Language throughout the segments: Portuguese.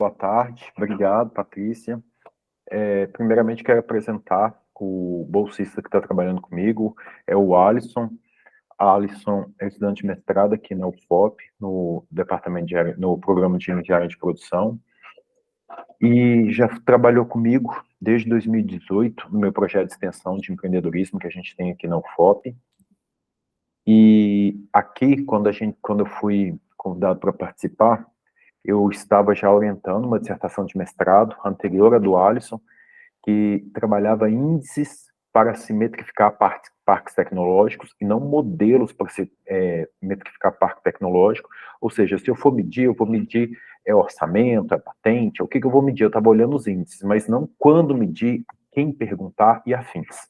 Boa tarde, obrigado, Patrícia. Primeiramente, quero apresentar o bolsista que está trabalhando comigo, é o Alisson. Alisson é estudante de mestrado aqui na UFOP, no departamento no programa de engenharia de produção, e já trabalhou comigo desde 2018 no meu projeto de extensão de empreendedorismo que a gente tem aqui na UFOP. E aqui, quando eu fui convidado para participar, eu estava já orientando uma dissertação de mestrado anterior à do Alisson, que trabalhava índices para se metrificar parques tecnológicos e não modelos para se metrificar parque tecnológico. Ou seja, se eu for medir, eu vou medir orçamento, patente, o que eu vou medir? Eu estava olhando os índices, mas não quando medir, quem perguntar e afins.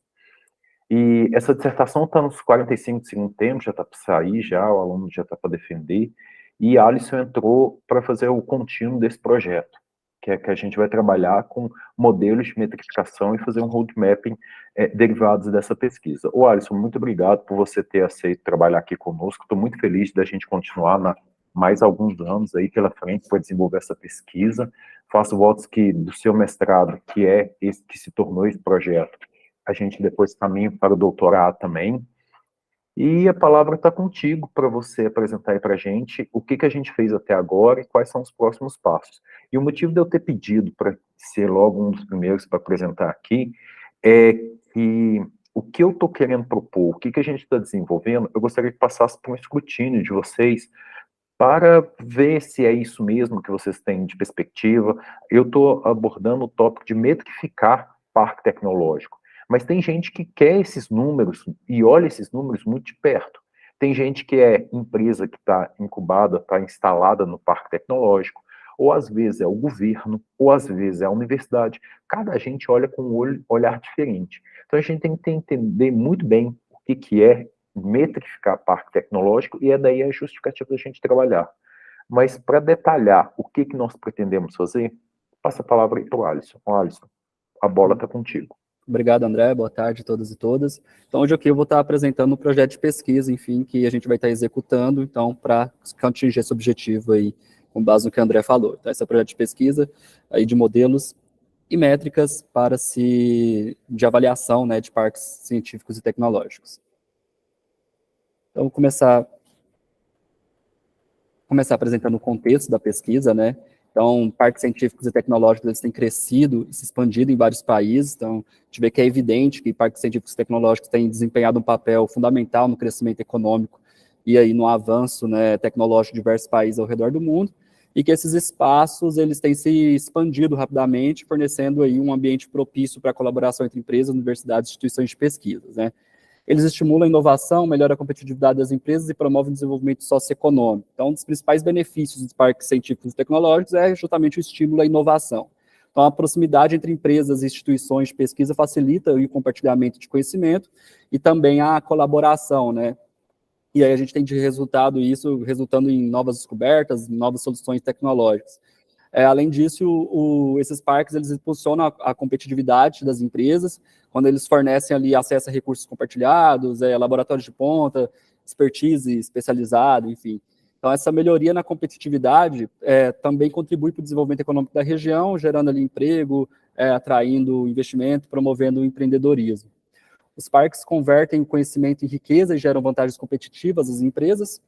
E essa dissertação está nos 45 do segundo tempo, já está para sair, o aluno já está para defender, e a Alisson entrou para fazer o contínuo desse projeto, que é que a gente vai trabalhar com modelos de metrificação e fazer um roadmapping derivados dessa pesquisa. Ô Alisson, muito obrigado por você ter aceito trabalhar aqui conosco, estou muito feliz da gente continuar mais alguns anos aí pela frente para desenvolver essa pesquisa. Faço votos que do seu mestrado, que é esse que se tornou esse projeto, a gente depois caminha para o doutorado também, e a palavra está contigo para você apresentar aí para a gente o que a gente fez até agora e quais são os próximos passos. E o motivo de eu ter pedido para ser logo um dos primeiros para apresentar aqui é que o que eu estou querendo propor, o que a gente está desenvolvendo, eu gostaria que passasse por um escrutínio de vocês para ver se é isso mesmo que vocês têm de perspectiva. Eu estou abordando o tópico de metrificar parque tecnológico, mas tem gente que quer esses números e olha esses números muito de perto. Tem gente que é empresa que está incubada, está instalada no parque tecnológico, ou às vezes é o governo, ou às vezes é a universidade. Cada gente olha com um olhar diferente. Então a gente tem que entender muito bem o que é metrificar parque tecnológico, e é daí a justificativa da gente trabalhar. Mas para detalhar o que nós pretendemos fazer, passa a palavra aí para o Alisson. Alisson, a bola está contigo. Obrigado, André. Boa tarde a todos e todas. Então, hoje aqui eu vou estar apresentando um projeto de pesquisa, enfim, que a gente vai estar executando, então, para atingir esse objetivo aí, com base no que o André falou. Então, esse é o projeto de pesquisa aí de modelos e métricas de avaliação, né, de parques científicos e tecnológicos. Então, vou começar apresentando o contexto da pesquisa, né? Então, parques científicos e tecnológicos eles têm crescido e se expandido em vários países. Então, a gente vê que é evidente que parques científicos e tecnológicos têm desempenhado um papel fundamental no crescimento econômico e aí no avanço, né, tecnológico de diversos países ao redor do mundo, e que esses espaços eles têm se expandido rapidamente, fornecendo aí um ambiente propício para a colaboração entre empresas, universidades e instituições de pesquisa, né? Eles estimulam a inovação, melhoram a competitividade das empresas e promovem o desenvolvimento socioeconômico. Então, um dos principais benefícios dos parques científicos e tecnológicos é justamente o estímulo à inovação. Então, a proximidade entre empresas e instituições de pesquisa facilita o compartilhamento de conhecimento e também a colaboração, né? E aí a gente tem de resultado isso, resultando em novas descobertas, novas soluções tecnológicas. Além disso, esses parques eles impulsionam a competitividade das empresas, quando eles fornecem ali acesso a recursos compartilhados, laboratórios de ponta, expertise especializada, enfim. Então, essa melhoria na competitividade também contribui para o desenvolvimento econômico da região, gerando ali emprego, atraindo investimento, promovendo o empreendedorismo. Os parques convertem o conhecimento em riqueza e geram vantagens competitivas às empresas.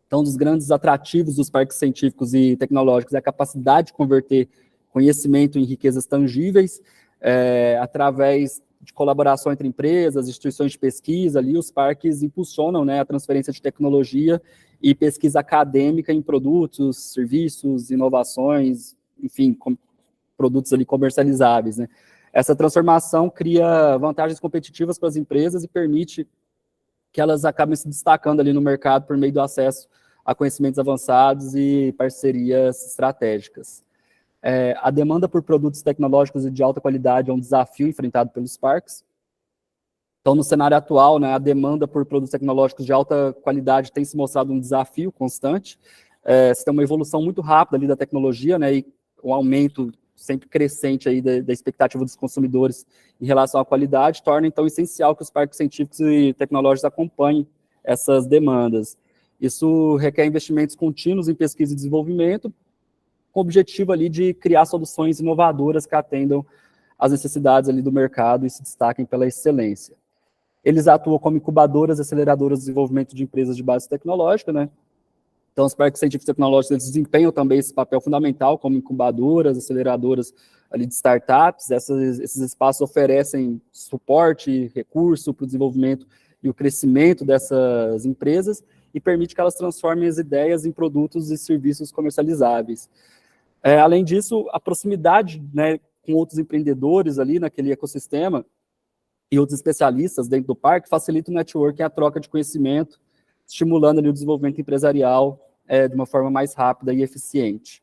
Então, um dos grandes atrativos dos parques científicos e tecnológicos é a capacidade de converter conhecimento em riquezas tangíveis, através de colaboração entre empresas, instituições de pesquisa, ali os parques impulsionam, né, a transferência de tecnologia e pesquisa acadêmica em produtos, serviços, inovações, enfim, produtos ali comercializáveis, né? Essa transformação cria vantagens competitivas para as empresas e permite que elas acabem se destacando ali no mercado por meio do acesso a conhecimentos avançados e parcerias estratégicas. A demanda por produtos tecnológicos e de alta qualidade é um desafio enfrentado pelos parques. Então, no cenário atual, né, a demanda por produtos tecnológicos de alta qualidade tem se mostrado um desafio constante. Você tem uma evolução muito rápida ali da tecnologia, né, e um aumento sempre crescente aí da expectativa dos consumidores em relação à qualidade, torna, então, essencial que os parques científicos e tecnológicos acompanhem essas demandas. Isso requer investimentos contínuos em pesquisa e desenvolvimento, com o objetivo ali de criar soluções inovadoras que atendam às necessidades ali do mercado e se destaquem pela excelência. Eles atuam como incubadoras e aceleradoras de desenvolvimento de empresas de base tecnológica, né? Então, os parques científicos e tecnológicos eles desempenham também esse papel fundamental como incubadoras, aceleradoras ali de startups. Esses espaços oferecem suporte, recurso para o desenvolvimento e o crescimento dessas empresas e permite que elas transformem as ideias em produtos e serviços comercializáveis. Além disso, a proximidade, né, com outros empreendedores ali naquele ecossistema e outros especialistas dentro do parque facilita o networking e a troca de conhecimento, estimulando ali o desenvolvimento empresarial de uma forma mais rápida e eficiente.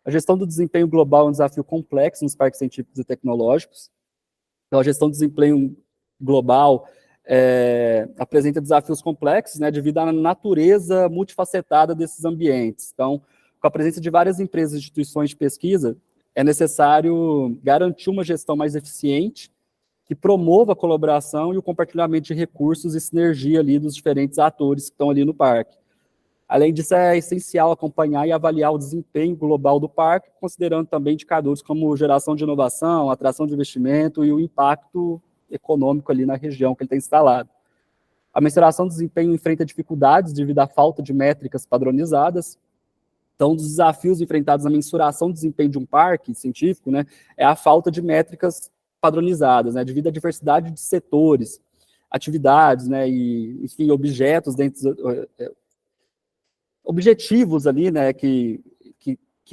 A gestão do desempenho global é um desafio complexo nos parques científicos e tecnológicos. Então, a gestão do desempenho global apresenta desafios complexos, né, devido à natureza multifacetada desses ambientes. Então, com a presença de várias empresas e instituições de pesquisa, é necessário garantir uma gestão mais eficiente, que promova a colaboração e o compartilhamento de recursos e sinergia ali dos diferentes atores que estão ali no parque. Além disso, é essencial acompanhar e avaliar o desempenho global do parque, considerando também indicadores como geração de inovação, atração de investimento e o impacto econômico ali na região que ele está instalado. A mensuração do desempenho enfrenta dificuldades devido à falta de métricas padronizadas. Então, um dos desafios enfrentados na mensuração do desempenho de um parque científico, né, é a falta de métricas padronizadas, né, devido à diversidade de setores, atividades, né, e, enfim, objetos dentro, objetivos ali, né, que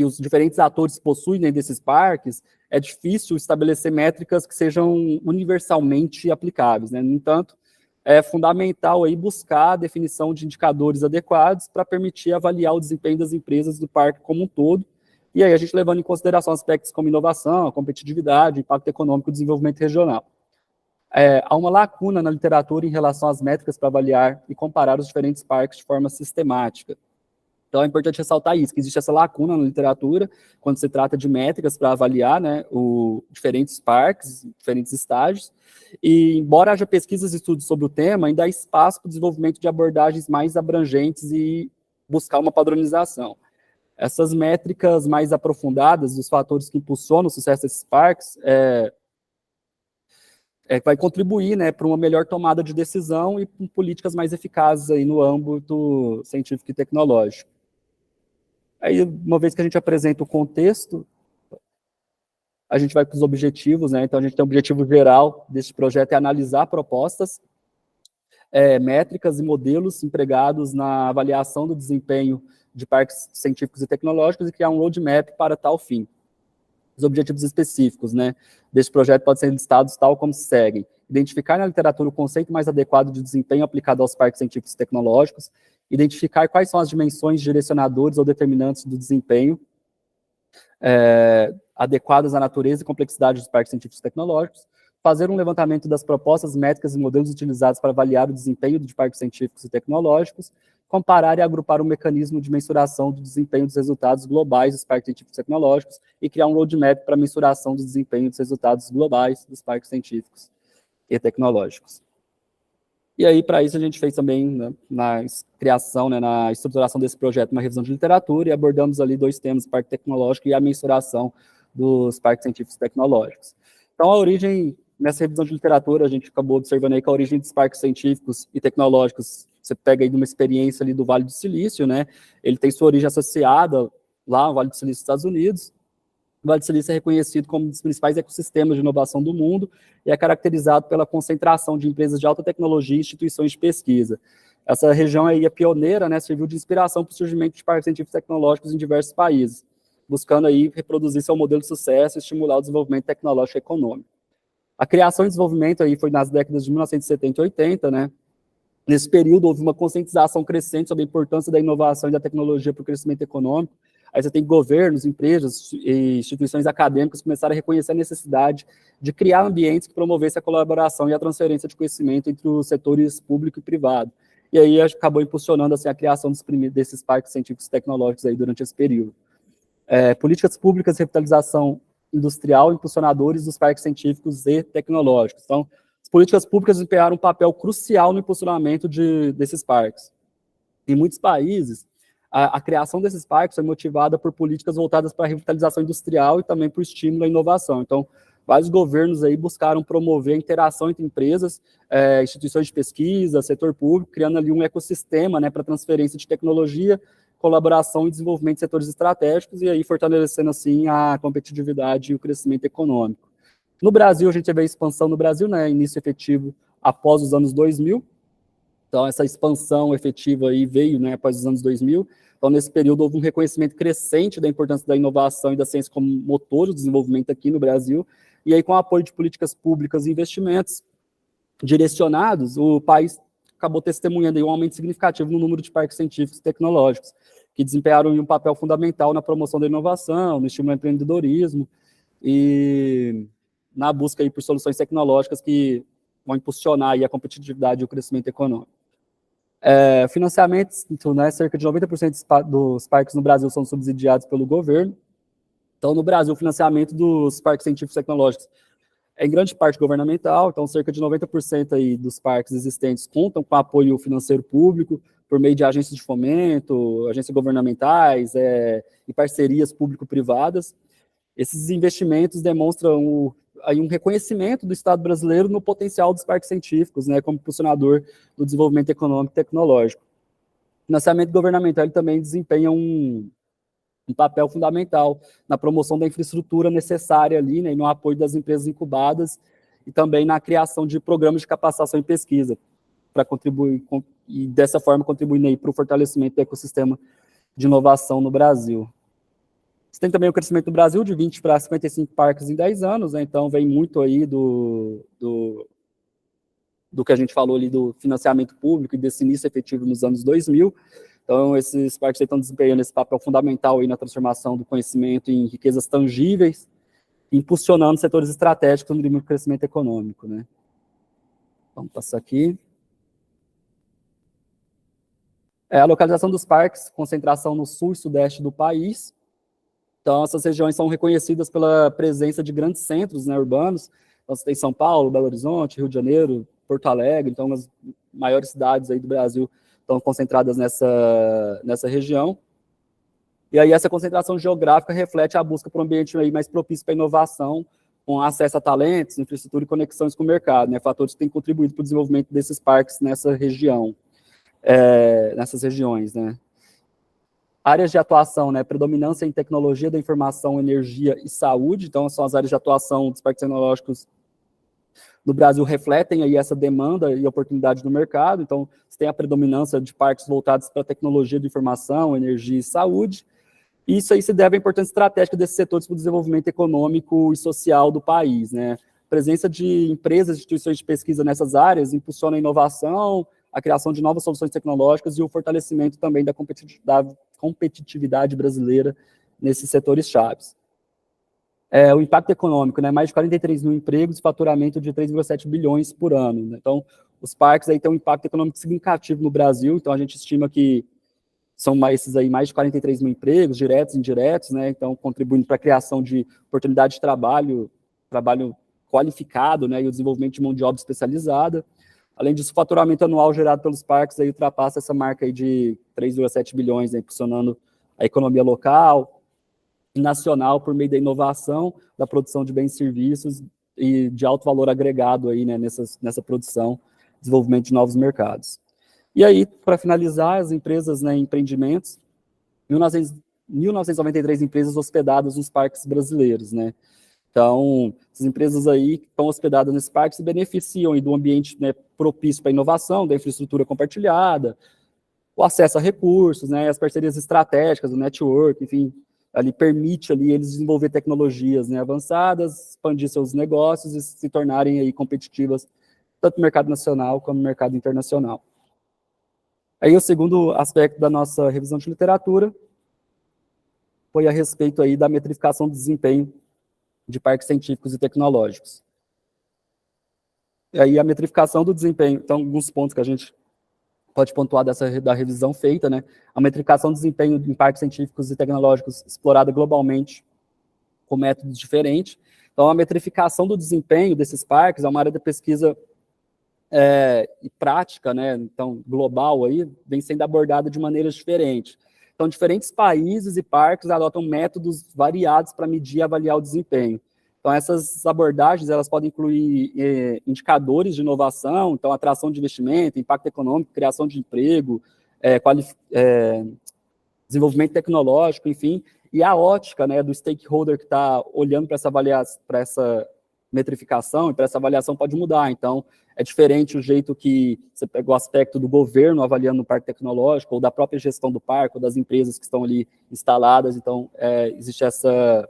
os diferentes atores possuem dentro desses parques, é difícil estabelecer métricas que sejam universalmente aplicáveis, né? No entanto, é fundamental aí buscar a definição de indicadores adequados para permitir avaliar o desempenho das empresas do parque como um todo, e aí a gente levando em consideração aspectos como inovação, competitividade, impacto econômico e desenvolvimento regional. Há uma lacuna na literatura em relação às métricas para avaliar e comparar os diferentes parques de forma sistemática. Então, é importante ressaltar isso, que existe essa lacuna na literatura, quando se trata de métricas para avaliar, né, diferentes parques, diferentes estágios, e embora haja pesquisas e estudos sobre o tema, ainda há espaço para o desenvolvimento de abordagens mais abrangentes e buscar uma padronização. Essas métricas mais aprofundadas, dos fatores que impulsionam o sucesso desses parques, vai contribuir, né, para uma melhor tomada de decisão e com políticas mais eficazes aí no âmbito científico e tecnológico. Aí, uma vez que a gente apresenta o contexto, a gente vai para os objetivos, né? Então, a gente tem o objetivo geral deste projeto é analisar propostas, métricas e modelos empregados na avaliação do desempenho de parques científicos e tecnológicos e criar um roadmap para tal fim. Os objetivos específicos, né, deste projeto podem ser listados tal como seguem: identificar na literatura o conceito mais adequado de desempenho aplicado aos parques científicos e tecnológicos, identificar quais são as dimensões direcionadores ou determinantes do desempenho adequadas à natureza e complexidade dos parques científicos e tecnológicos, fazer um levantamento das propostas, métricas e modelos utilizados para avaliar o desempenho de parques científicos e tecnológicos, comparar e agrupar um mecanismo de mensuração do desempenho dos resultados globais dos parques científicos e tecnológicos e criar um roadmap para mensuração do desempenho dos resultados globais dos parques científicos e tecnológicos. E aí, para isso, a gente fez também, né, na criação, né, na estruturação desse projeto, uma revisão de literatura, e abordamos ali 2 temas, o parque tecnológico e a mensuração dos parques científicos e tecnológicos. Então, a origem, nessa revisão de literatura, a gente acabou observando aí que a origem dos parques científicos e tecnológicos, você pega aí de uma experiência ali do Vale do Silício, né, ele tem sua origem associada lá no Vale do Silício, Estados Unidos. O Vale do Silício é reconhecido como um dos principais ecossistemas de inovação do mundo e é caracterizado pela concentração de empresas de alta tecnologia e instituições de pesquisa. Essa região aí é pioneira, né, serviu de inspiração para o surgimento de parques científicos e tecnológicos em diversos países, buscando aí reproduzir seu modelo de sucesso e estimular o desenvolvimento tecnológico e econômico. A criação e desenvolvimento aí foi nas décadas de 1970 e 80, né? Nesse período houve uma conscientização crescente sobre a importância da inovação e da tecnologia para o crescimento econômico. Aí você tem governos, empresas e instituições acadêmicas que começaram a reconhecer a necessidade de criar ambientes que promovessem a colaboração e a transferência de conhecimento entre os setores público e privado. E aí acabou impulsionando assim, a criação desses parques científicos e tecnológicos aí durante esse período. Políticas públicas de revitalização industrial, impulsionadores dos parques científicos e tecnológicos. Então, as políticas públicas desempenharam um papel crucial no impulsionamento desses parques. Em muitos países, a criação desses parques foi motivada por políticas voltadas para a revitalização industrial e também para o estímulo à inovação. Então, vários governos aí buscaram promover a interação entre empresas, instituições de pesquisa, setor público, criando ali um ecossistema, né, para transferência de tecnologia, colaboração e desenvolvimento de setores estratégicos, e aí fortalecendo, assim, a competitividade e o crescimento econômico. No Brasil, a gente teve a expansão no Brasil, né, início efetivo após os anos 2000, então essa expansão efetiva aí veio, né, após os anos 2000, então nesse período houve um reconhecimento crescente da importância da inovação e da ciência como motor do desenvolvimento aqui no Brasil, e aí com o apoio de políticas públicas e investimentos direcionados, o país acabou testemunhando aí um aumento significativo no número de parques científicos e tecnológicos, que desempenharam um papel fundamental na promoção da inovação, no estímulo ao empreendedorismo e na busca aí por soluções tecnológicas que vão impulsionar aí a competitividade e o crescimento econômico. Financiamentos, né, cerca de 90% dos parques no Brasil são subsidiados pelo governo. Então, no Brasil, o financiamento dos parques científicos e tecnológicos é em grande parte governamental, então cerca de 90% aí dos parques existentes contam com apoio financeiro público, por meio de agências de fomento, agências governamentais e parcerias público-privadas. Esses investimentos demonstram aí um reconhecimento do Estado brasileiro no potencial dos parques científicos, né, como impulsionador do desenvolvimento econômico e tecnológico. O financiamento governamental ele também desempenha um papel fundamental na promoção da infraestrutura necessária ali, né, e no apoio das empresas incubadas e também na criação de programas de capacitação e pesquisa, para contribuir, e dessa forma contribuindo aí para o fortalecimento do ecossistema de inovação no Brasil. Você tem também o crescimento do Brasil de 20 para 55 parques em 10 anos, né, então vem muito aí do que a gente falou ali do financiamento público e desse início efetivo nos anos 2000. Então, esses parques estão desempenhando esse papel fundamental aí na transformação do conhecimento em riquezas tangíveis, impulsionando setores estratégicos no crescimento econômico, né? Vamos passar aqui. A localização dos parques, concentração no sul e sudeste do país. Então, essas regiões são reconhecidas pela presença de grandes centros, né, urbanos. Então, você tem São Paulo, Belo Horizonte, Rio de Janeiro, Porto Alegre, então as maiores cidades aí do Brasil estão concentradas nessa região. E aí essa concentração geográfica reflete a busca por um ambiente aí mais propício para a inovação, com acesso a talentos, infraestrutura e conexões com o mercado, né, fatores que têm contribuído para o desenvolvimento desses parques nessa região, nessas regiões, né. Áreas de atuação, né, predominância em tecnologia da informação, energia e saúde, então são as áreas de atuação dos parques tecnológicos no Brasil refletem aí essa demanda e oportunidade no mercado. Então, você tem a predominância de parques voltados para a tecnologia de informação, energia e saúde. E isso aí se deve à importância estratégica desses setores para o desenvolvimento econômico e social do país, né? A presença de empresas e instituições de pesquisa nessas áreas impulsiona a inovação, a criação de novas soluções tecnológicas e o fortalecimento também da competitividade brasileira nesses setores chaves. O impacto econômico, né, mais de 43 mil empregos e faturamento de 3,7 bilhões por ano. Né? Então, os parques aí têm um impacto econômico significativo no Brasil, então a gente estima que são esses aí mais de 43 mil empregos, diretos e indiretos, né, então contribuindo para a criação de oportunidade de trabalho qualificado, né, e o desenvolvimento de mão de obra especializada. Além disso, o faturamento anual gerado pelos parques aí ultrapassa essa marca aí de 3,7 bilhões, né, impulsionando a economia local, nacional por meio da inovação, da produção de bens e serviços e de alto valor agregado aí, né, nessa produção, desenvolvimento de novos mercados. E aí, para finalizar, as empresas, né, empreendimentos, 1993 empresas hospedadas nos parques brasileiros, né? Então, essas empresas aí que estão hospedadas nesse parque se beneficiam aí do ambiente, né, propício para a inovação, da infraestrutura compartilhada, o acesso a recursos, né, as parcerias estratégicas, o network, enfim, ali permite ali eles desenvolver tecnologias, né, avançadas, expandir seus negócios e se tornarem aí competitivas tanto no mercado nacional como no mercado internacional. Aí o segundo aspecto da nossa revisão de literatura foi a respeito aí da metrificação do desempenho de parques científicos e tecnológicos. E aí a metrificação do desempenho, então alguns pontos que a gente pode pontuar da revisão feita, né? A metrificação do desempenho em parques científicos e tecnológicos explorada globalmente com métodos diferentes. Então, a metrificação do desempenho desses parques é uma área de pesquisa e prática, né? Então, global aí, vem sendo abordada de maneiras diferentes. Então, diferentes países e parques adotam métodos variados para medir e avaliar o desempenho. Então, essas abordagens, elas podem incluir indicadores de inovação, então, atração de investimento, impacto econômico, criação de emprego, desenvolvimento tecnológico, enfim, e a ótica, né, do stakeholder que está olhando para essa metrificação e para essa avaliação pode mudar. Então, é diferente o jeito que você pega o aspecto do governo avaliando o parque tecnológico, ou da própria gestão do parque, ou das empresas que estão ali instaladas. Então, existe essa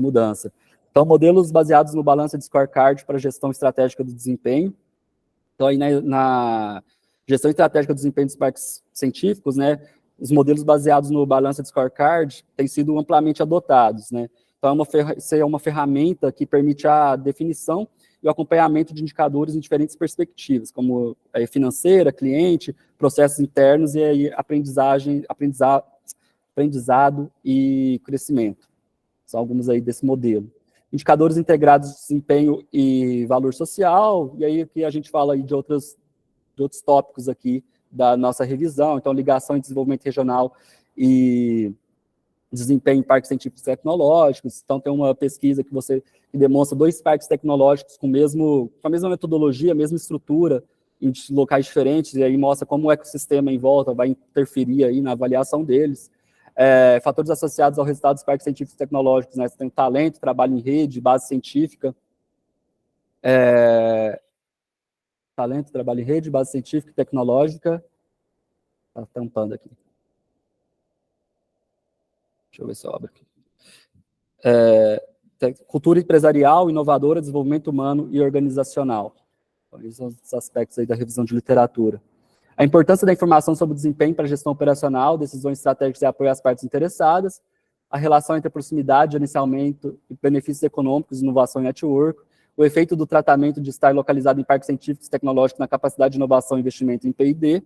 mudança. Então, modelos baseados no balanço de scorecard para gestão estratégica do desempenho. Então, aí na gestão estratégica do desempenho dos parques científicos, né, os modelos baseados no balanço de scorecard têm sido amplamente adotados, né? Então, isso é uma ferramenta que permite a definição e o acompanhamento de indicadores em diferentes perspectivas, como financeira, cliente, processos internos e aí aprendizado e crescimento. São alguns aí desse modelo. Indicadores integrados de desempenho e valor social, e aí aqui a gente fala aí de outros tópicos aqui da nossa revisão, então ligação em desenvolvimento regional e desempenho em parques científicos e tecnológicos. Então tem uma pesquisa que demonstra 2 parques tecnológicos com a mesma metodologia, a mesma estrutura, em locais diferentes, e aí mostra como o ecossistema em volta vai interferir aí na avaliação deles. Fatores associados ao resultado dos parques científicos e tecnológicos, né? Você tem o talento, trabalho em rede, base científica, talento, trabalho em rede, base científica e tecnológica. Está tampando aqui. Deixa eu ver se eu abro aqui. Cultura empresarial, inovadora, desenvolvimento humano e organizacional. Então, esses são os aspectos aí da revisão de literatura. A importância da informação sobre o desempenho para a gestão operacional, decisões estratégicas e apoio às partes interessadas, a relação entre a proximidade, gerenciamento e benefícios econômicos, inovação e network, o efeito do tratamento de estar localizado em parques científicos e tecnológicos na capacidade de inovação e investimento em P&D,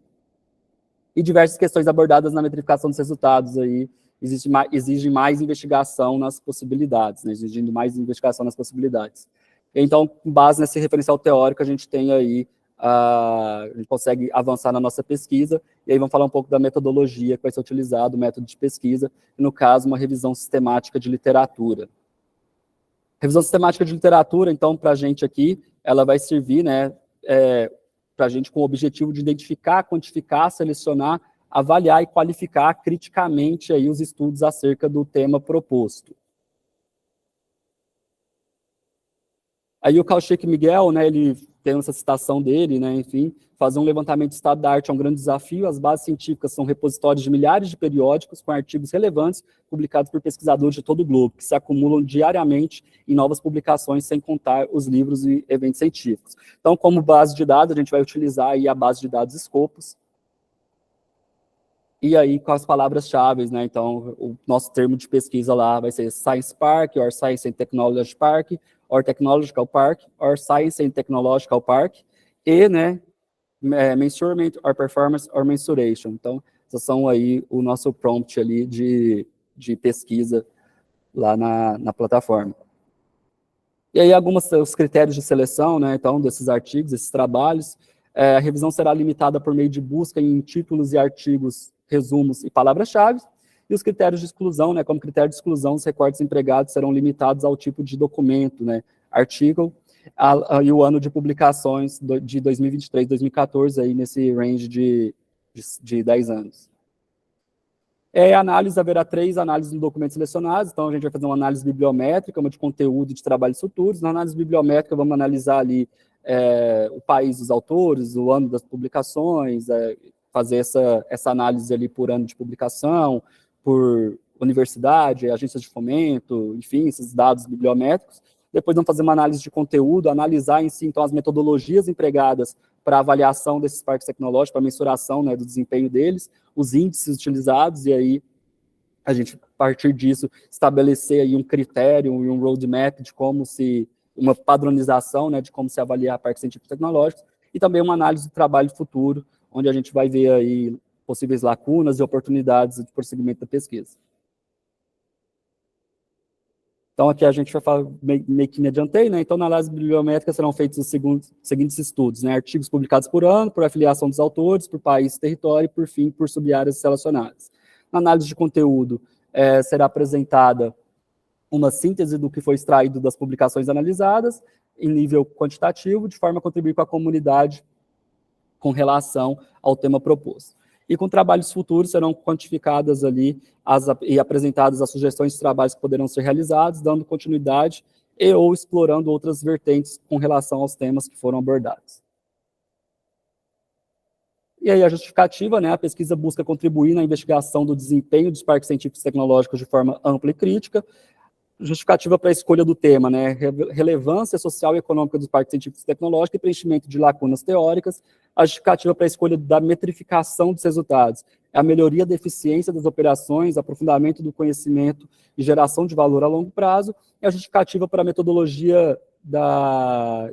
e diversas questões abordadas na metrificação dos resultados. Aí exige mais investigação nas possibilidades, né? Exigindo mais investigação nas possibilidades. Então, com base nesse referencial teórico, a gente tem aí, a gente consegue avançar na nossa pesquisa, e aí vamos falar um pouco da metodologia que vai ser utilizada, o método de pesquisa, e no caso, uma revisão sistemática de literatura. Revisão sistemática de literatura, então, para a gente aqui, ela vai servir, né, para a gente com o objetivo de identificar, quantificar, selecionar, avaliar e qualificar criticamente aí os estudos acerca do tema proposto. Aí o Kaushik Miguel, né, ele tem essa citação dele, né, enfim, fazer um levantamento de estado da arte é um grande desafio. As bases científicas são repositórios de milhares de periódicos com artigos relevantes publicados por pesquisadores de todo o globo, que se acumulam diariamente em novas publicações, sem contar os livros e eventos científicos. Então, como base de dados, a gente vai utilizar aí a base de dados Scopus, e aí com as palavras-chave, né? Então, o nosso termo de pesquisa lá vai ser Science Park, or Science and Technology Park, or Technological Park, or Science and Technological Park, e, né, Measurement, or Performance, or Mensuration. Então, esses são aí o nosso prompt ali de pesquisa lá na plataforma. E aí, os critérios de seleção, né, então, desses artigos, esses trabalhos. A revisão será limitada por meio de busca em títulos e artigos, resumos e palavras-chave, e os critérios de exclusão, né, como critério de exclusão, os recortes empregados serão limitados ao tipo de documento, né, artigo, e o ano de publicações de 2023, 2014, aí nesse range de 10 anos. Análise, haverá 3 análises no documento selecionados, então a gente vai fazer uma análise bibliométrica, uma de conteúdo e de trabalhos futuros. Na análise bibliométrica, vamos analisar ali o país dos autores, o ano das publicações, fazer essa análise ali por ano de publicação, por universidade, agências de fomento, enfim, esses dados bibliométricos. Depois vamos fazer uma análise de conteúdo, analisar em si, então, as metodologias empregadas para avaliação desses parques tecnológicos, para mensuração, né, do desempenho deles, os índices utilizados, e aí a gente, a partir disso, estabelecer aí um critério e um roadmap de como uma padronização, né, de como se avaliar parques científicos e tecnológicos, e também uma análise do trabalho futuro, onde a gente vai ver aí possíveis lacunas e oportunidades de prosseguimento da pesquisa. Então, aqui a gente vai falar, meio que me adiantei, né? Então, na análise bibliométrica serão feitos os seguintes estudos, né? Artigos publicados por ano, por afiliação dos autores, por país e território, e, por fim, por sub-áreas relacionadas. Na análise de conteúdo, será apresentada uma síntese do que foi extraído das publicações analisadas, em nível quantitativo, de forma a contribuir com a comunidade com relação ao tema proposto. E com trabalhos futuros serão quantificadas ali e apresentadas as sugestões de trabalhos que poderão ser realizados, dando continuidade e ou explorando outras vertentes com relação aos temas que foram abordados. E aí a justificativa, né, a pesquisa busca contribuir na investigação do desempenho dos parques científicos e tecnológicos de forma ampla e crítica. Justificativa para a escolha do tema, né, relevância social e econômica dos parques científicos e tecnológicos e preenchimento de lacunas teóricas. A justificativa para a escolha da metrificação dos resultados, a melhoria da eficiência das operações, aprofundamento do conhecimento e geração de valor a longo prazo. E a justificativa para a metodologia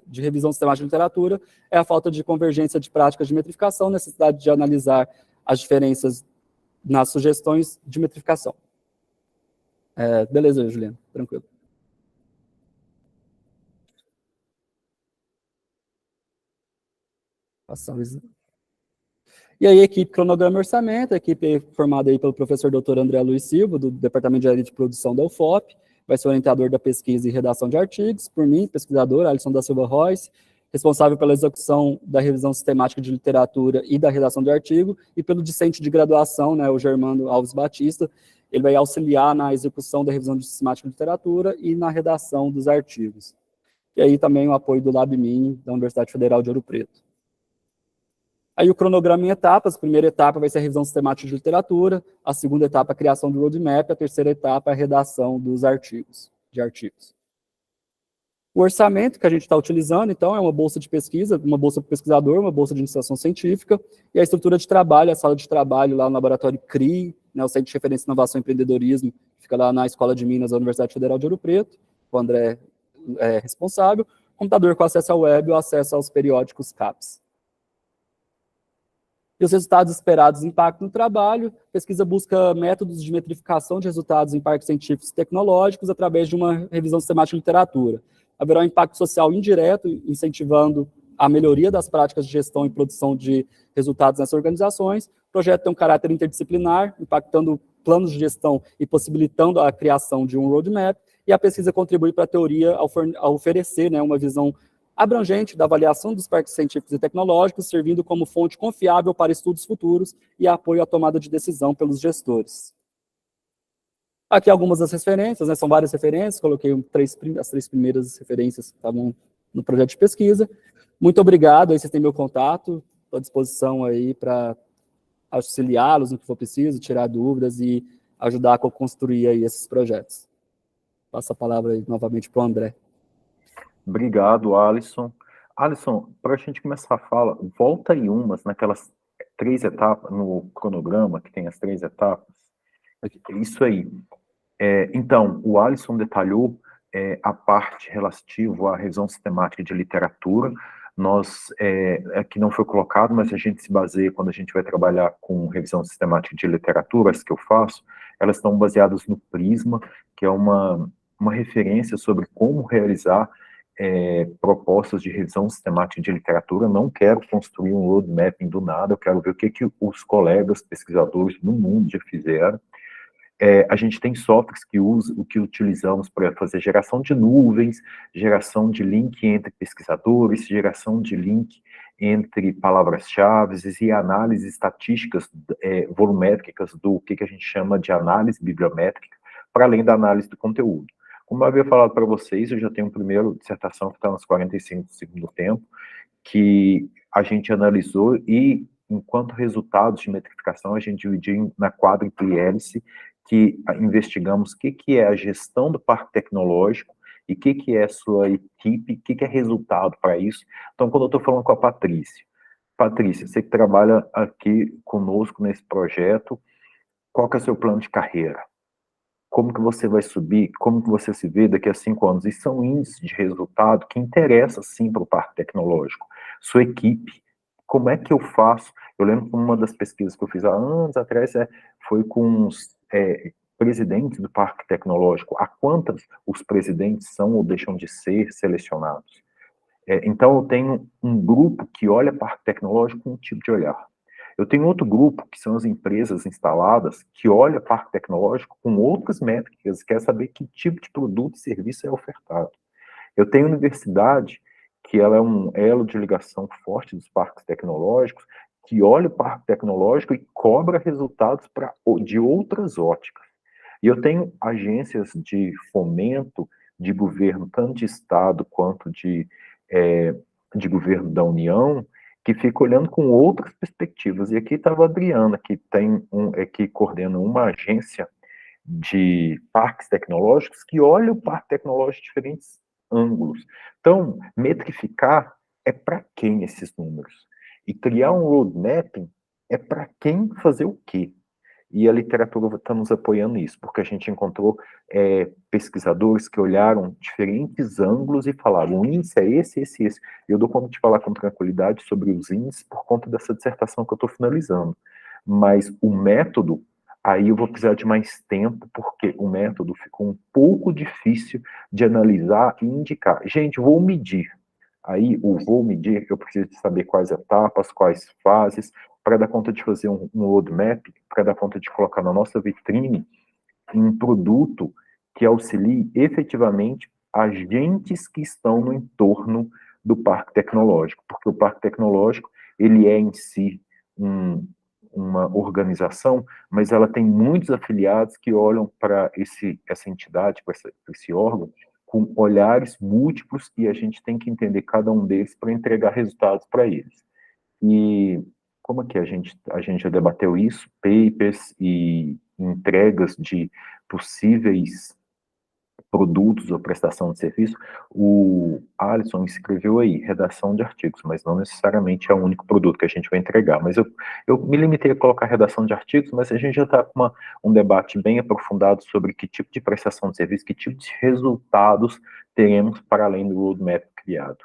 de revisão sistemática de literatura é a falta de convergência de práticas de metrificação, necessidade de analisar as diferenças nas sugestões de metrificação. Beleza, Juliana, tranquilo. Passar o exame. E aí, equipe cronograma e orçamento, a equipe é formada aí pelo professor Dr. André Luiz Silva, do Departamento de Engenharia de Produção da UFOP, vai ser orientador da pesquisa e redação de artigos, por mim, pesquisador, Alisson da Silva Royce, responsável pela execução da revisão sistemática de literatura e da redação de artigo, e pelo discente de graduação, né, o Germando Alves Batista, ele vai auxiliar na execução da revisão de sistemática de literatura e na redação dos artigos. E aí também o apoio do LabMin, da Universidade Federal de Ouro Preto. Aí o cronograma em etapas, a primeira etapa vai ser a revisão sistemática de literatura, a segunda etapa a criação do roadmap, a terceira etapa a redação dos artigos. O orçamento que a gente está utilizando, então, é uma bolsa de pesquisa, uma bolsa para o pesquisador, uma bolsa de iniciação científica, e a estrutura de trabalho, a sala de trabalho lá no laboratório CRI, né, o Centro de Referência em Inovação e Empreendedorismo, que fica lá na Escola de Minas da Universidade Federal de Ouro Preto, o André é responsável, computador com acesso à web ou acesso aos periódicos CAPES. E os resultados esperados, impacto no trabalho, pesquisa busca métodos de metrificação de resultados em parques científicos e tecnológicos através de uma revisão sistemática de literatura. Haverá um impacto social indireto, incentivando a melhoria das práticas de gestão e produção de resultados nessas organizações. O projeto tem um caráter interdisciplinar, impactando planos de gestão e possibilitando a criação de um roadmap, e a pesquisa contribui para a teoria ao oferecer, né, uma visão abrangente da avaliação dos parques científicos e tecnológicos, servindo como fonte confiável para estudos futuros e apoio à tomada de decisão pelos gestores. Aqui algumas das referências, né, são várias referências, coloquei as três primeiras referências que estavam no projeto de pesquisa. Muito obrigado, aí vocês têm meu contato, estou à disposição aí para auxiliá-los no que for preciso, tirar dúvidas e ajudar a construir aí esses projetos. Passo a palavra aí novamente para o André. Obrigado, Alisson. Alisson, para a gente começar a fala, volta aí umas naquelas 3 etapas, no cronograma, que tem as 3 etapas. Isso aí. Então, o Alisson detalhou a parte relativa à revisão sistemática de literatura. Aqui não foi colocado, mas a gente se baseia, quando a gente vai trabalhar com revisão sistemática de literatura, as que eu faço, elas estão baseadas no Prisma, que é uma referência sobre como realizar propostas de revisão sistemática de literatura. Não quero construir um roadmap do nada, eu quero ver o que os colegas pesquisadores do mundo já fizeram. A gente tem softwares que utilizamos para fazer geração de nuvens, geração de link entre pesquisadores, geração de link entre palavras-chave e análises estatísticas volumétricas do que a gente chama de análise bibliométrica, para além da análise do conteúdo. Como eu havia falado para vocês, eu já tenho uma primeira dissertação que está nos 45 do segundo tempo, que a gente analisou e, enquanto resultados de metrificação, a gente dividiu na quádruple hélice, que investigamos o que é a gestão do parque tecnológico e o que é a sua equipe, o que é resultado para isso. Então, quando eu estou falando com a Patrícia, você que trabalha aqui conosco nesse projeto, qual que é o seu plano de carreira? Como que você vai subir? Como que você se vê daqui a 5 anos? Isso são índices de resultado que interessam, sim, para o parque tecnológico. Sua equipe, como é que eu faço? Eu lembro que uma das pesquisas que eu fiz há anos atrás foi com os presidentes do parque tecnológico. A quantas os presidentes são ou deixam de ser selecionados? Então, eu tenho um grupo que olha parque tecnológico com um tipo de olhar. Eu tenho outro grupo, que são as empresas instaladas, que olha parque tecnológico com outras métricas, quer saber que tipo de produto e serviço é ofertado. Eu tenho universidade, que ela é um elo de ligação forte dos parques tecnológicos, que olha o parque tecnológico e cobra resultados de outras óticas. E eu tenho agências de fomento de governo, tanto de Estado quanto de governo da União, que fica olhando com outras perspectivas. E aqui estava a Adriana, que coordena uma agência de parques tecnológicos que olha o parque tecnológico de diferentes ângulos. Então, metrificar é para quem esses números? E criar um roadmap é para quem fazer o quê? E a literatura está nos apoiando nisso, porque a gente encontrou pesquisadores que olharam diferentes ângulos e falaram, o índice é esse, esse, esse. Eu dou conta de falar com tranquilidade sobre os índices por conta dessa dissertação que eu estou finalizando. Mas o método, aí eu vou precisar de mais tempo, porque o método ficou um pouco difícil de analisar e indicar. Gente, vou medir. Aí, o vou medir, eu preciso de saber quais etapas, quais fases, para dar conta de fazer um roadmap, para dar conta de colocar na nossa vitrine um produto que auxilie efetivamente agentes que estão no entorno do parque tecnológico, porque o parque tecnológico, ele é em si uma organização, mas ela tem muitos afiliados que olham para essa entidade, para esse órgão, com olhares múltiplos, e a gente tem que entender cada um deles para entregar resultados para eles. E como é que a gente já debateu isso? Papers e entregas de possíveis produtos ou prestação de serviço, o Alisson escreveu aí, redação de artigos, mas não necessariamente é o único produto que a gente vai entregar. Mas eu me limitei a colocar redação de artigos, mas a gente já está com um debate bem aprofundado sobre que tipo de prestação de serviço, que tipo de resultados teremos para além do roadmap criado.